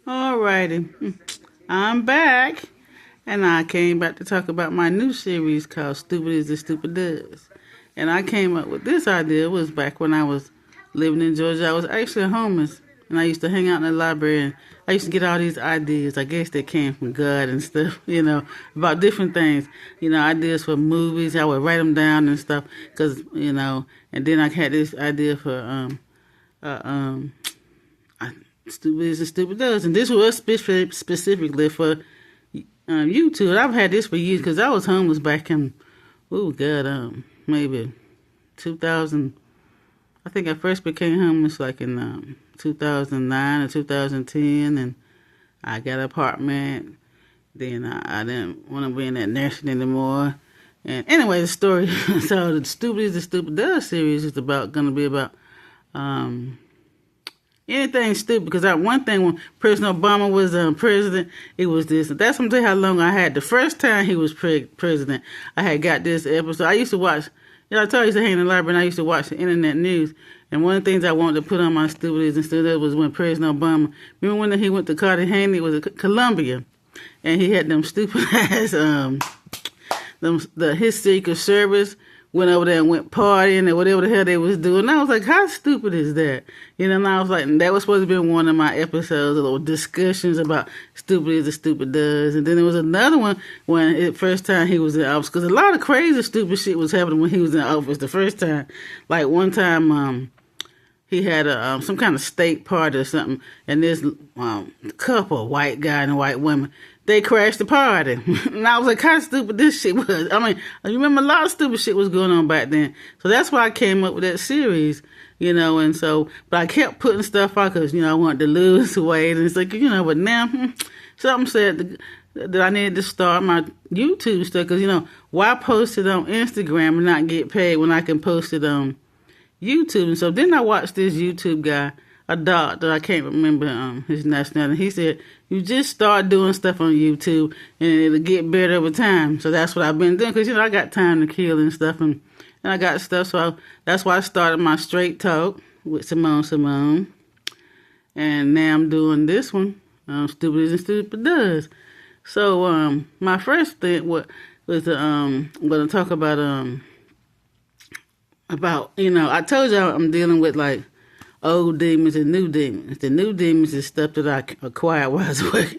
Alrighty, I'm back, and I came back to talk about my new series called "Stupid Is the Stupid Does." And I came up with this idea was back when I was living in Georgia. I was actually homeless, and I used to hang out in the library, and I used to get all these ideas. I guess they came from God and stuff, about different things. Ideas for movies. I would write them down and stuff, and then I had this idea for uh, um, Stupid is the Stupid Does, and this was specifically for YouTube. I've had this for years because I was homeless back in, maybe 2000. I think I first became homeless like in 2009 or 2010, and I got an apartment. Then I didn't want to be in that nursing anymore. And anyway, the story. So the Stupid is the Stupid Does series is going to be about anything stupid. Because one thing when President Obama was president, it was this. That's gonna tell you how long I had. The first time he was president, I had got this episode. I used to watch. I told you I used to hang in the library, and I used to watch the internet news. And one of the things I wanted to put on my Stupids and Stupids was when President Obama, remember when he went to Cartagena, it was Colombia, and he had them stupid ass, his Secret Service went over there and went partying or whatever the hell they was doing. And I was like, how stupid is that? And I was like, and that was supposed to be one of my episodes, little discussions about stupid is the stupid does. And then there was another one when the first time he was in office, because a lot of crazy stupid shit was happening when he was in office the first time. Like one time, he had some kind of state party or something, and this couple, a white guy and a white woman, they crashed the party. And I was like, how stupid this shit was. I mean, I remember a lot of stupid shit was going on back then. So that's why I came up with that series, and so, but I kept putting stuff out because, I wanted to lose weight. And it's like, but now something said that I needed to start my YouTube stuff because, why post it on Instagram and not get paid when I can post it on YouTube? And so then I watched this YouTube guy, a doctor, I can't remember his nationality. He said, you just start doing stuff on YouTube and it'll get better over time. So that's what I've been doing because, I got time to kill and stuff and I got stuff. So that's why I started my Straight Talk with Simone. And now I'm doing this one, Stupid is and Stupid Does. So my first thing was I'm going to talk about, I told y'all I'm dealing with like old demons and new demons. The new demons is stuff that I acquired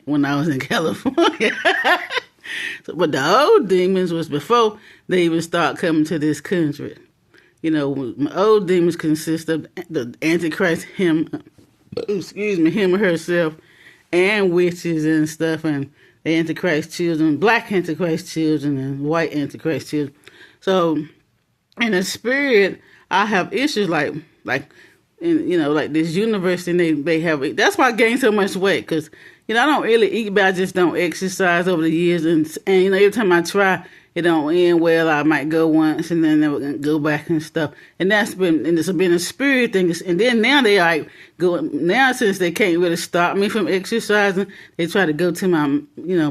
when I was in California. But the old demons was before they even start coming to this country. My old demons consist of the Antichrist, him or herself, and witches and stuff, and the Antichrist children, black Antichrist children, and white Antichrist children. So in the spirit, I have issues like like this universe, and they have. That's why I gained so much weight because I don't really eat, but I just don't exercise over the years, and every time I try, it don't end well. I might go once and then never go back and stuff, and it's been a spirit thing. And then now they like go now since they can't really stop me from exercising, they try to go to my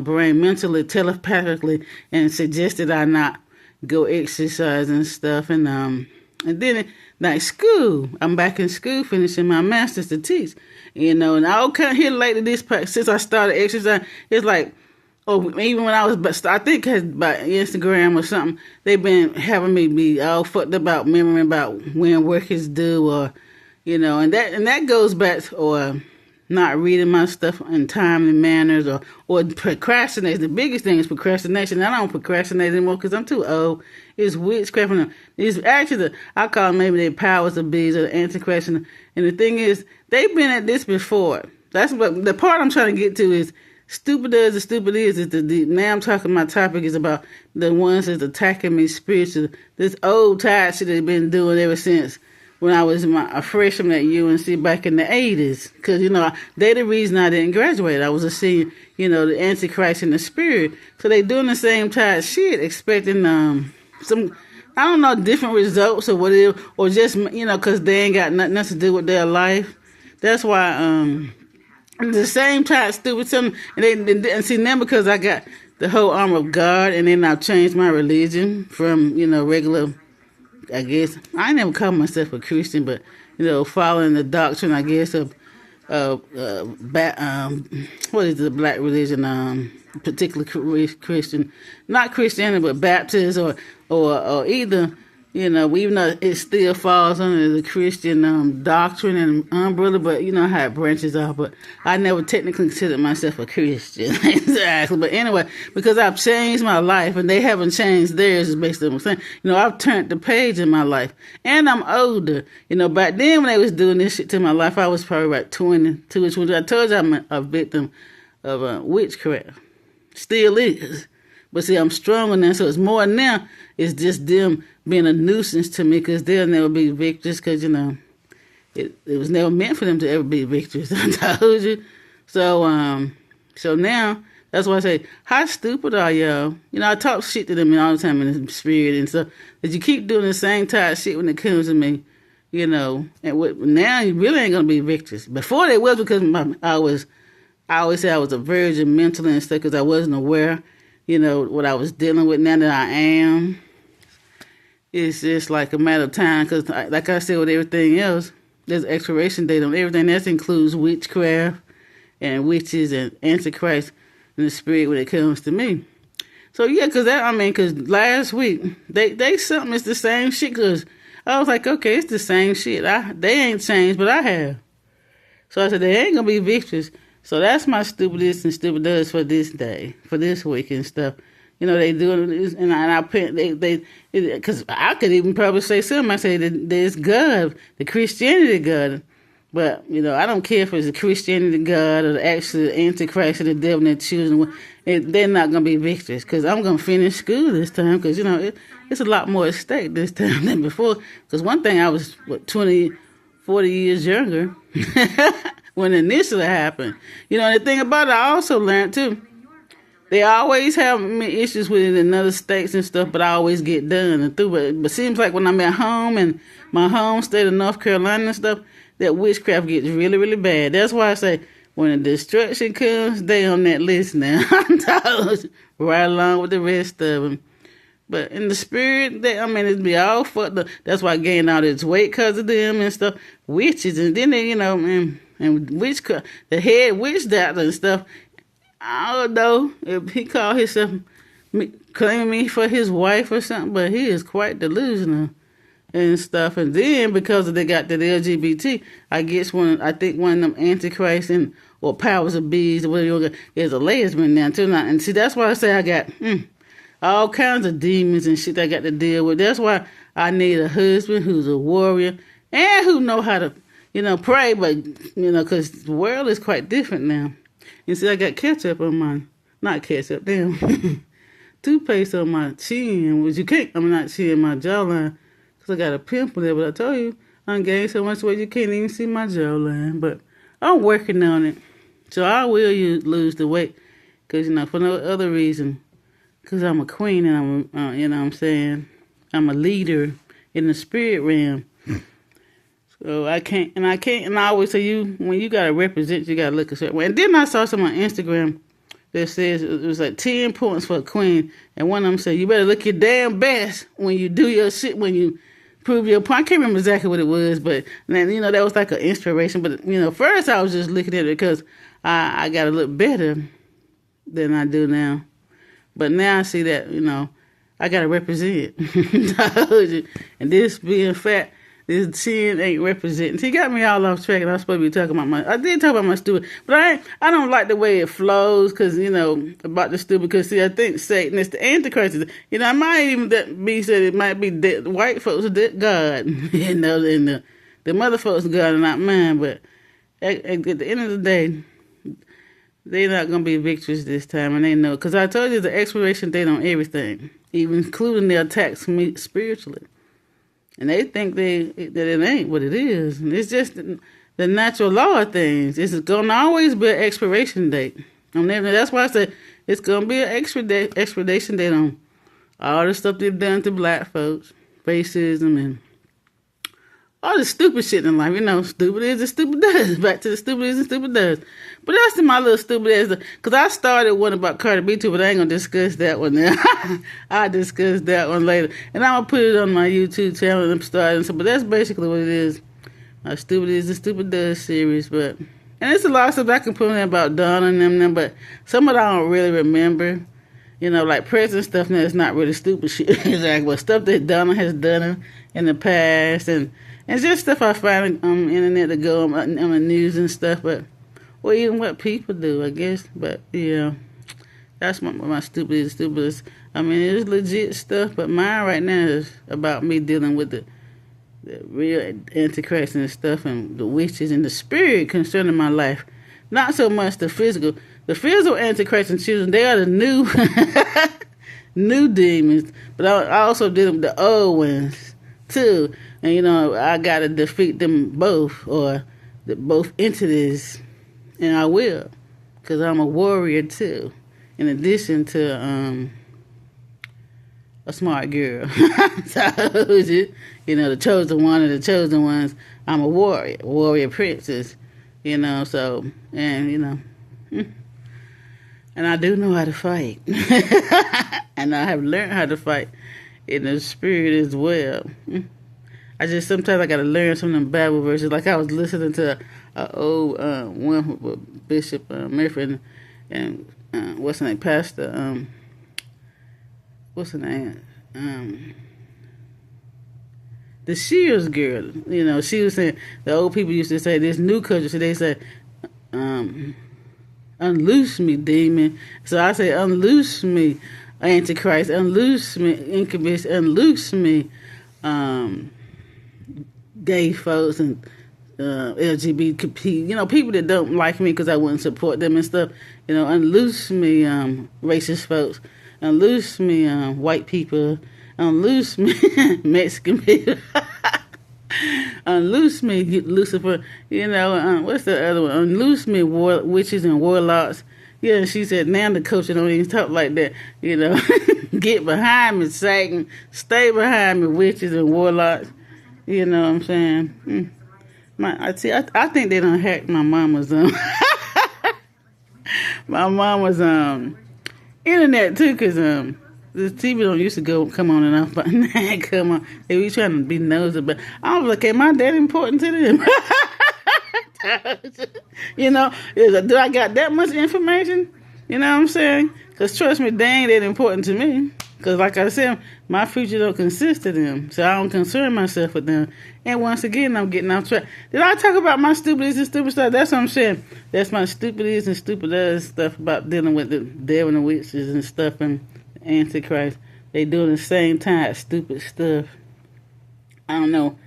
brain mentally, telepathically, and suggest that I not go exercise and stuff, and then like school, I'm back in school finishing my master's to teach, and I kind of here lately this part since I started exercising, it's like, even when I was, I think by Instagram or something, they've been having me be all fucked about memory about when work is due, or and that goes back to, or not reading my stuff in timely manners, or procrastinate. The biggest thing is procrastination. I don't procrastinate anymore because I'm too old. It's witchcraft. It's actually I call them maybe the powers of bees or the Antichrist. And the thing is, they've been at this before. That's what the part I'm trying to get to is stupid as the stupid is now I'm talking, my topic is about the ones that's attacking me spiritually. This old tired shit they've been doing ever since when I was a freshman at UNC back in the 80s. Because, they the reason I didn't graduate. I was a senior, the Antichrist in the spirit. So they doing the same tired shit, expecting some, I don't know, different results or whatever, or just, because they ain't got nothing else to do with their life. That's why, the same type of stupid something, and see now because I got the whole armor of God, and then I've changed my religion from, regular, I guess, I never call myself a Christian, but, following the doctrine, I guess, of what is the black religion? Particularly Christian, not Christianity, but Baptist or either. Even though it still falls under the Christian doctrine and umbrella, but you know how it branches off. But I never technically considered myself a Christian, exactly. But anyway, because I've changed my life and they haven't changed theirs, is basically what I'm saying. I've turned the page in my life, and I'm older. Back then when they was doing this shit to my life, I was probably about 22 or 20. I told you I'm a victim of witchcraft. Still is. But see, I'm stronger now, so it's more now. It's just them being a nuisance to me because they'll never be victors because, it was never meant for them to ever be victors. I told you. So now, that's why I say, how stupid are y'all? I talk shit to them all the time in the spirit and stuff. But you keep doing the same type of shit when it comes to me, and now you really ain't going to be victors. Before they was because I always say I was a virgin mentally and stuff because I wasn't aware, what I was dealing with. Now that I am, it's just like a matter of time because, like I said, with everything else, there's expiration date on everything. That includes witchcraft and witches and antichrist in the spirit when it comes to me. So, yeah, because last week, they something, it's the same shit because I was like, okay, it's the same shit. They ain't changed, but I have. So I said, they ain't going to be victors. So that's my stupidest and stupid does for this day, for this week and stuff. They doing this, and I put because I could even probably say something. I say that there's God, the Christianity God, but I don't care if it's the Christianity God or the actual Antichrist or the devil and their children. They're not gonna be victors because I'm gonna finish school this time because it's a lot more at stake this time than before. Because one thing I was 20, 40 years younger. When it initially happened. And the thing about it, I also learned too, they always have issues with it in other states and stuff, but I always get done and through it. But it seems like when I'm at home and my home state of North Carolina and stuff, that witchcraft gets really, really bad. That's why I say when the destruction comes, they on that list now. Right along with the rest of them. But in the spirit, it'd be all fucked up. That's why I gained all this weight because of them and stuff. Witches, and then they, and witchcraft, the head witch doctor and stuff. I don't know if he called himself claiming me for his wife or something, but he is quite delusional and stuff. And then because they got the LGBT, I think one of them antichrists or powers of bees or whatever is a lesbian now too. And see, that's why I say I got all kinds of demons and shit I got to deal with. That's why I need a husband who's a warrior and who know how to pray, but, because the world is quite different now. You see, I got ketchup on not ketchup, damn, toothpaste on my chin, which you can't, not chin, my jawline, because I got a pimple there, but I told you, I gained so much weight you can't even see my jawline, but I'm working on it. So I will lose the weight, because, for no other reason, because I'm a queen and I'm a leader in the spirit realm. So I always say when you gotta represent, you gotta look a certain way. And then I saw some on Instagram that says it was like 10 points for a queen, and one of them said you better look your damn best when you do your shit, when you prove your point. I can't remember exactly what it was, but then that was like an inspiration. But first I was just looking at it because I got to look better than I do now. But now I see that I gotta represent. And this being fat. This chin ain't representing. He got me all off track, and I was supposed to be talking about I did talk about my stupid, but I don't like the way it flows, because, about the stupid, because, see, I think Satan is the Antichrist. I might even be said it might be white folks' God, and the mother folks' God are not mine, but at the end of the day, they're not going to be victors this time, and they know, because I told you the expiration date on everything, even including their attacks on me spiritually. And they think that it ain't what it is. And it's just the natural law of things. It's going to always be an expiration date. That's why I said it's going to be an expiration date on all the stuff they've done to black folks, racism, and all the stupid shit in life. Stupid is and stupid does. Back to the stupid is and stupid does. But that's my little stupid ass. Because I started one about Cardi B too, but I ain't going to discuss that one now. I'll discuss that one later. And I'm going to put it on my YouTube channel and I'm starting. But that's basically what it is. My stupid is and stupid does series. But And there's a lot of stuff I can put in about Donna and them, but some of it I don't really remember. You know, like present stuff now is not really stupid shit. Exactly, but stuff that Donna has done in the past, and just stuff I find on the internet to go on the news and stuff, but or even what people do, I guess. But yeah, that's my stupidest. I mean, it's legit stuff, but mine right now is about me dealing with the real Antichrist and stuff, and the witches and the spirit concerning my life. Not so much the physical. The physical Antichrist and children, they are the new new demons. But I also deal with the old ones too. And you know, I gotta defeat them both, or both entities, and I will, because I'm a warrior too. In addition to a smart girl. So, you know, the chosen one of the chosen ones. I'm a warrior princess. You know, so, and you know, and I do know how to fight. And I have learned how to fight in the spirit as well. Sometimes I got to learn some of them Bible verses. Like I was listening to an old one with Bishop Murphy and what's her name, Pastor, what's her name? The Shears girl. You know, she was saying, the old people used to say, this new culture, so they say, unloose me, demon. So I say, unloose me, Antichrist, unloose me, incubus, unloose me, gay folks and LGBT, you know, people that don't like me because I wouldn't support them and stuff. You know, unloose me, racist folks, unloose me, white people, unloose me, Mexican people, unloose me, Lucifer. You know, what's the other one? Unloose me, witches and warlocks. Yeah, she said, now the culture don't even talk like that. You know, get behind me, Satan. Stay behind me, witches and warlocks. You know what I'm saying? I think they done hacked my mama's my mama's internet too, cause the TV don't used to come on and off, but now come on. They be trying to be nosy, but I was like, am I that important to them? You know, do I got that much information? You know what I'm saying? Because trust me, they ain't that important to me. Because like I said, my future don't consist of them. So I don't concern myself with them. And once again, I'm getting off track. Did I talk about my stupidest and stupid stuff? That's what I'm saying. That's my stupidest and stupidest stuff about dealing with the devil and the witches and stuff and the Antichrist. They doing the same time stupid stuff. I don't know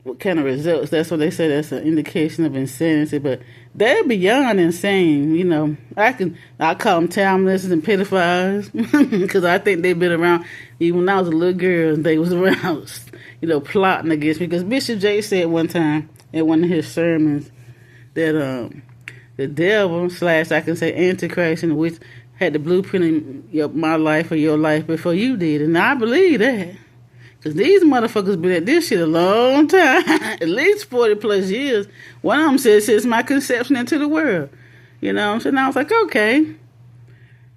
what kind of results. That's what they say. That's an indication of insanity, but they're beyond insane. You know, I call them timeless and pedophiles because I think they've been around. Even when I was a little girl, they was around, you know, plotting against me. Because Bishop J said one time in one of his sermons that the devil / I can say Antichrist and which had the blueprint in my life or your life before you did, and I believe that. Because these motherfuckers been at this shit a long time. At least 40 plus years. One of them said since my conception into the world. You know what I'm saying? I was like, okay.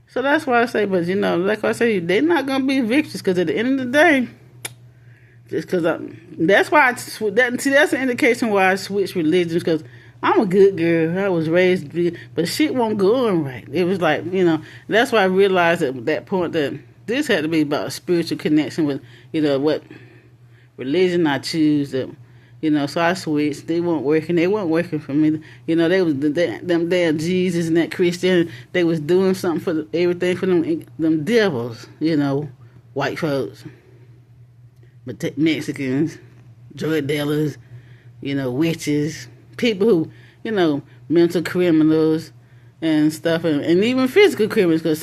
So that's why I say, but you know, like I say, they're not going to be victims. Because at the end of the day, just because that's why that's an indication why I switched religions. Because I'm a good girl. I was raised, but shit won't go on right. It was like, you know, that's why I realized at that point that this had to be about a spiritual connection with, you know, what religion I choose. You know, so I switched. They weren't working. They weren't working for me. You know, they was them damn Jesus and that Christian. They was doing something for everything for them devils. You know, white folks, but Mexicans, drug dealers. You know, witches, people who, you know, mental criminals. And stuff, and even physical criminals, because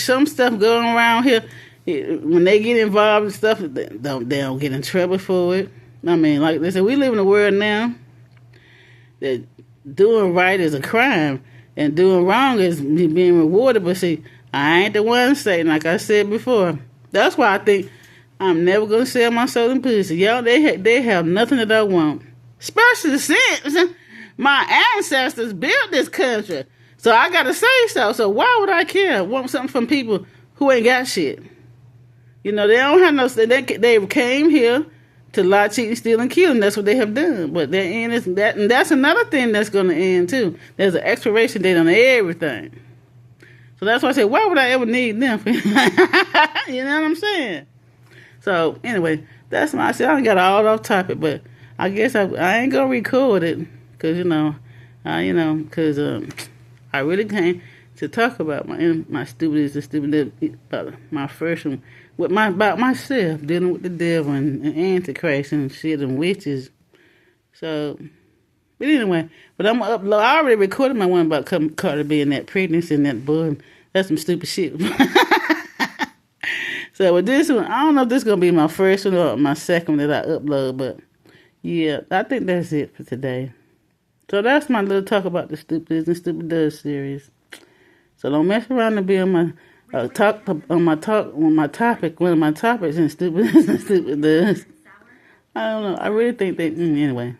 some stuff going around here, when they get involved in stuff, they don't get in trouble for it. I mean, like they said, we live in a world now that doing right is a crime, and doing wrong is being rewarded. But see, I ain't the one saying, like I said before. That's why I think I'm never going to sell my soul in pussy. Y'all, they have nothing that I want. Especially since my ancestors built this country. So I gotta say so. So why would I care? I want something from people who ain't got shit. You know, they don't have no. They came here to lie, cheat, and steal, and kill, and that's what they have done. But their end is that, and that's another thing that's going to end too. There's an expiration date on everything. So that's why I say, why would I ever need them? You know what I'm saying? So anyway, that's my. I said I got all off topic, but I guess I ain't gonna record it because because I really came to talk about my stupidest and stupid about my first one with about myself dealing with the devil and antichrist and shit and witches. So, but anyway, but I'm gonna upload. I already recorded my one about Carter being that pregnancy and that boy. That's some stupid shit. So with this one, I don't know if this is gonna be my first one or my second one that I upload, but yeah, I think that's it for today. So that's my little talk about the Stupid and Stupid Does series. So don't mess around and be on my one of my topics in Stupid and Stupid Does. I don't know. I really think anyway.